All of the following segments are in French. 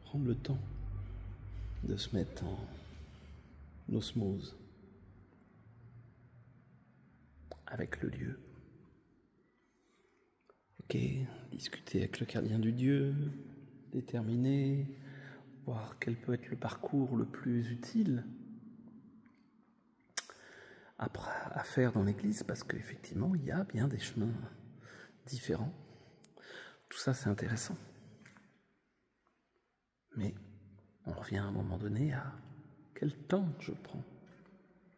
Prendre le temps de se mettre en osmose avec le lieu. Ok, discuter avec le gardien du Dieu, déterminer, voir quel peut être le parcours le plus utile à faire dans l'église, parce qu'effectivement, il y a bien des chemins différents. Tout ça, c'est intéressant. Mais on revient à un moment donné à quel temps je prends,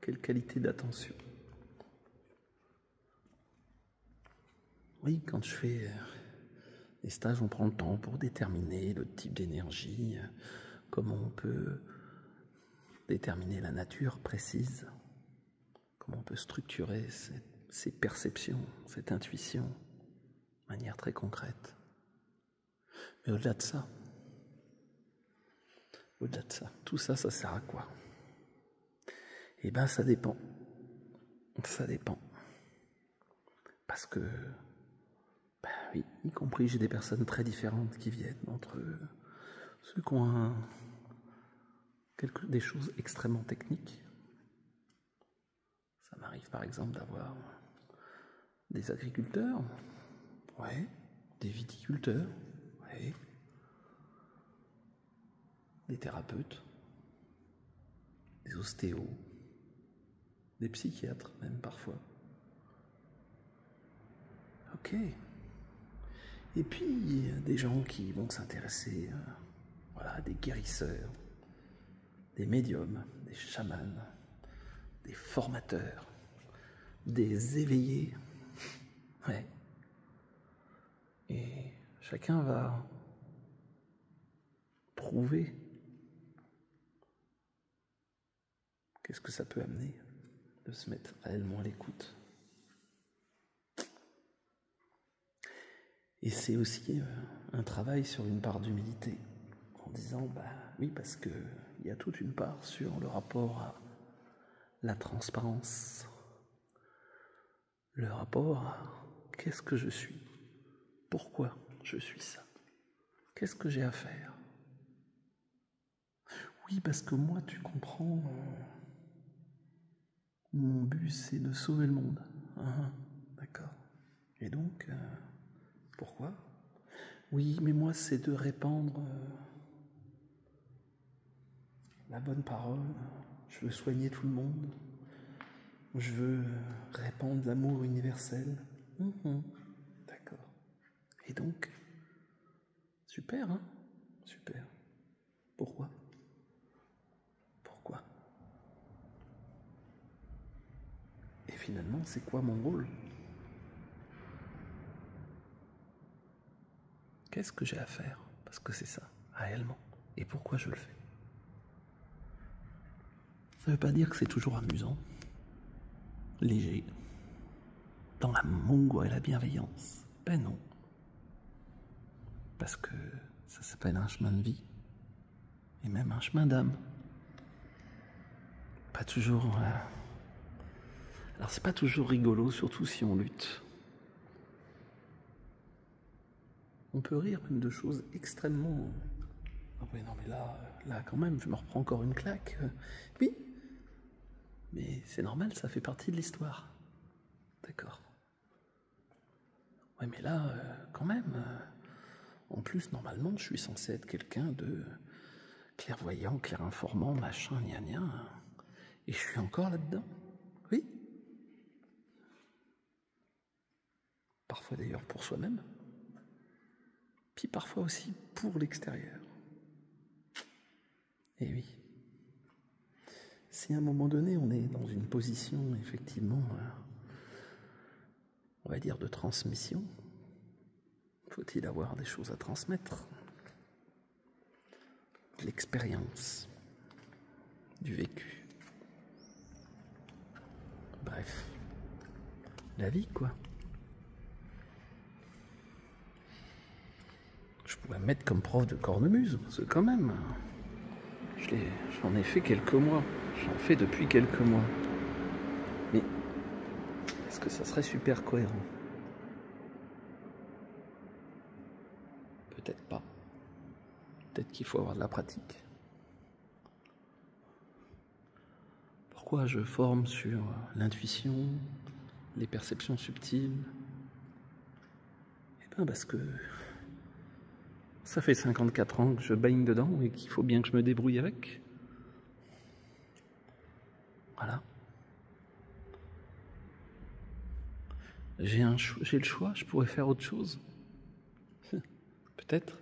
quelle qualité d'attention. Oui, quand je fais des stages, on prend le temps pour déterminer le type d'énergie, comment on peut déterminer la nature précise, comment on peut structurer ces perceptions, cette intuition de manière très concrète. Mais au-delà de ça, tout ça, ça sert à quoi? Eh bien, ça dépend. Ça dépend. Parce que, oui, y compris j'ai des personnes très différentes qui viennent, entre ceux qui ont des choses extrêmement techniques. Ça m'arrive par exemple d'avoir des agriculteurs, ouais, des viticulteurs, ouais, des thérapeutes, des ostéos, des psychiatres même parfois. Ok. Et puis il y a des gens qui vont s'intéresser à des guérisseurs, des médiums, des chamans, des formateurs, des éveillés. Ouais. Et chacun va prouver qu'est-ce que ça peut amener de se mettre réellement à l'écoute. Et c'est aussi un travail sur une part d'humilité, en disant, oui, parce qu'il y a toute une part sur le rapport à la transparence, le rapport à qu'est-ce que je suis, pourquoi je suis ça, qu'est-ce que j'ai à faire. Oui, parce que moi, tu comprends, mon but c'est de sauver le monde. D'accord. Et donc, pourquoi? Oui, mais moi c'est de répandre la bonne parole, je veux soigner tout le monde, je veux répandre l'amour universel. D'accord. Et donc, super, hein? Super. Pourquoi? Et finalement, c'est quoi mon rôle? Qu'est-ce que j'ai à faire? Parce que c'est ça, réellement. Et pourquoi je le fais? ne veut pas dire que c'est toujours amusant, léger, dans l'amour et la bienveillance. Ben non. Parce que ça s'appelle un chemin de vie, et même un chemin d'âme. Pas toujours... Alors c'est pas toujours rigolo, surtout si on lutte. On peut rire même de choses extrêmement... Ah oui, non mais là quand même, je me reprends encore une claque. Oui, mais c'est normal, ça fait partie de l'histoire. D'accord. Oui, mais là, quand même... En plus, normalement, je suis censé être quelqu'un de clairvoyant, clairinformant, machin, gna gna. Et je suis encore là-dedans. Oui. Parfois d'ailleurs pour soi-même. Puis parfois aussi pour l'extérieur. Et oui. Si à un moment donné, on est dans une position, effectivement, on va dire de transmission, faut-il avoir des choses à transmettre? De l'expérience, du vécu. Bref, la vie, quoi. Je pourrais me mettre comme prof de cornemuse, parce que quand même, j'en ai fait quelques mois. J'en fais depuis quelques mois. Mais est-ce que ça serait super cohérent? Peut-être pas. Peut-être qu'il faut avoir de la pratique. Pourquoi je forme sur l'intuition, les perceptions subtiles? Eh bien parce que ça fait 54 ans que je baigne dedans et qu'il faut bien que je me débrouille avec. Voilà. J'ai le choix, je pourrais faire autre chose. Peut-être.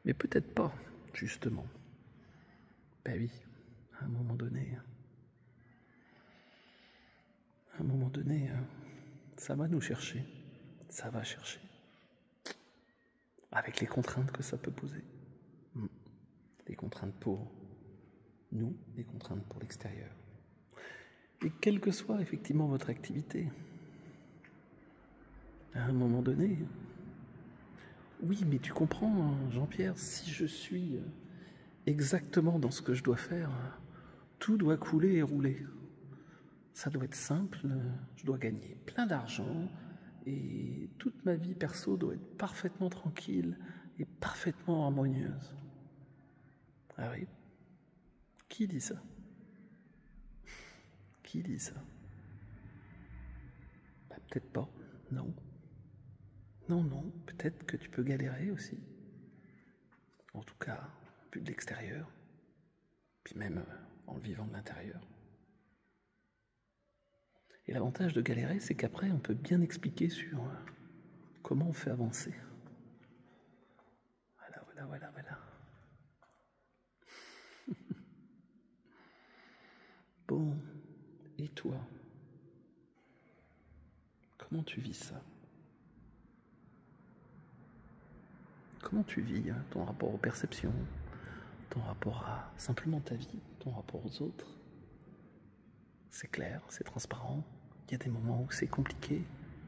Mais peut-être pas, justement. Ben oui, à un moment donné, ça va nous chercher. Ça va chercher. Avec les contraintes que ça peut poser. Des contraintes pour nous, des contraintes pour l'extérieur. Et quelle que soit effectivement votre activité, à un moment donné, oui, mais tu comprends, Jean-Pierre, si je suis exactement dans ce que je dois faire, tout doit couler et rouler. Ça doit être simple, je dois gagner plein d'argent et toute ma vie perso doit être parfaitement tranquille et parfaitement harmonieuse. Ah oui? Qui dit ça? Qui dit ça? Bah, peut-être pas, non. Non, peut-être que tu peux galérer aussi. En tout cas, vu de l'extérieur, puis même en le vivant de l'intérieur. Et l'avantage de galérer, c'est qu'après, on peut bien expliquer sur comment on fait avancer. Voilà. Bon, et toi? Comment tu vis ça? Comment tu vis ton rapport aux perceptions, ton rapport à simplement ta vie, ton rapport aux autres? C'est clair, c'est transparent. Il y a des moments où c'est compliqué.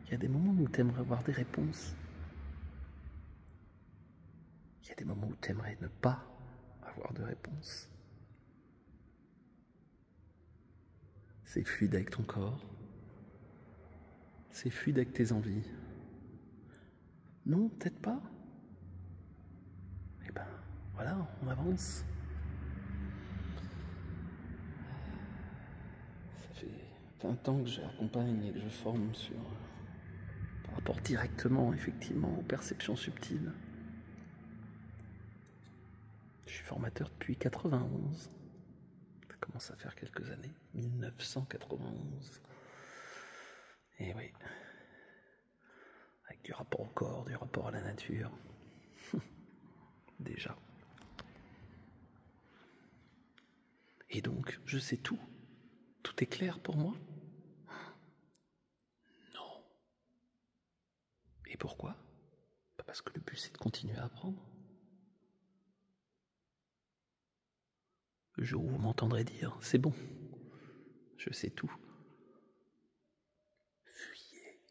Il y a des moments où tu aimerais avoir des réponses. Il y a des moments où tu aimerais ne pas avoir de réponse. C'est fluide avec ton corps. C'est fluide avec tes envies. Non, peut-être pas. Eh ben, voilà, on avance. Ça fait 20 ans que j'accompagne et que je forme par rapport directement, effectivement, aux perceptions subtiles. Je suis formateur depuis 91. Ça commence à faire quelques années. 1991. Et oui. Avec du rapport au corps, du rapport à la nature. Déjà. Et donc, je sais tout. Tout est clair pour moi? Non. Et pourquoi? Parce que le but, c'est de continuer à apprendre. Le jour où vous m'entendrez dire « c'est bon, je sais tout ». Fuyez.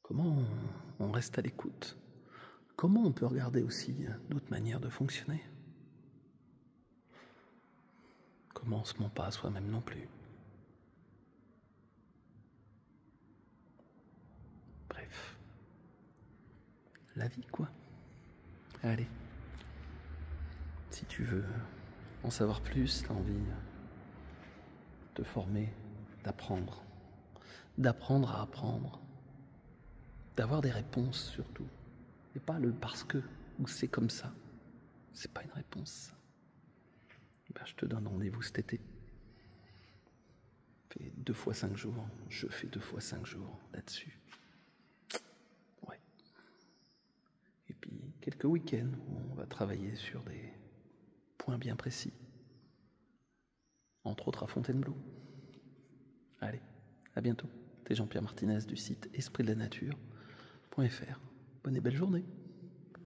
Comment on reste à l'écoute? Comment on peut regarder aussi d'autres manières de fonctionner? Comment on se ment pas à soi-même non plus? Bref, la vie quoi. Allez, si tu veux en savoir plus, t'as envie de te former, d'apprendre à apprendre, d'avoir des réponses surtout, et pas le parce que ou c'est comme ça. C'est pas une réponse. Ben, je te donne rendez-vous cet été. Je fais 2 fois 5 jours. Je fais 2 fois 5 jours là-dessus. Ouais. Et puis quelques week-ends où on va travailler sur des points bien précis. Entre autres à Fontainebleau. Allez, à bientôt. T'es Jean-Pierre Martinez du site espritdelanature.fr. Bonne et belle journée.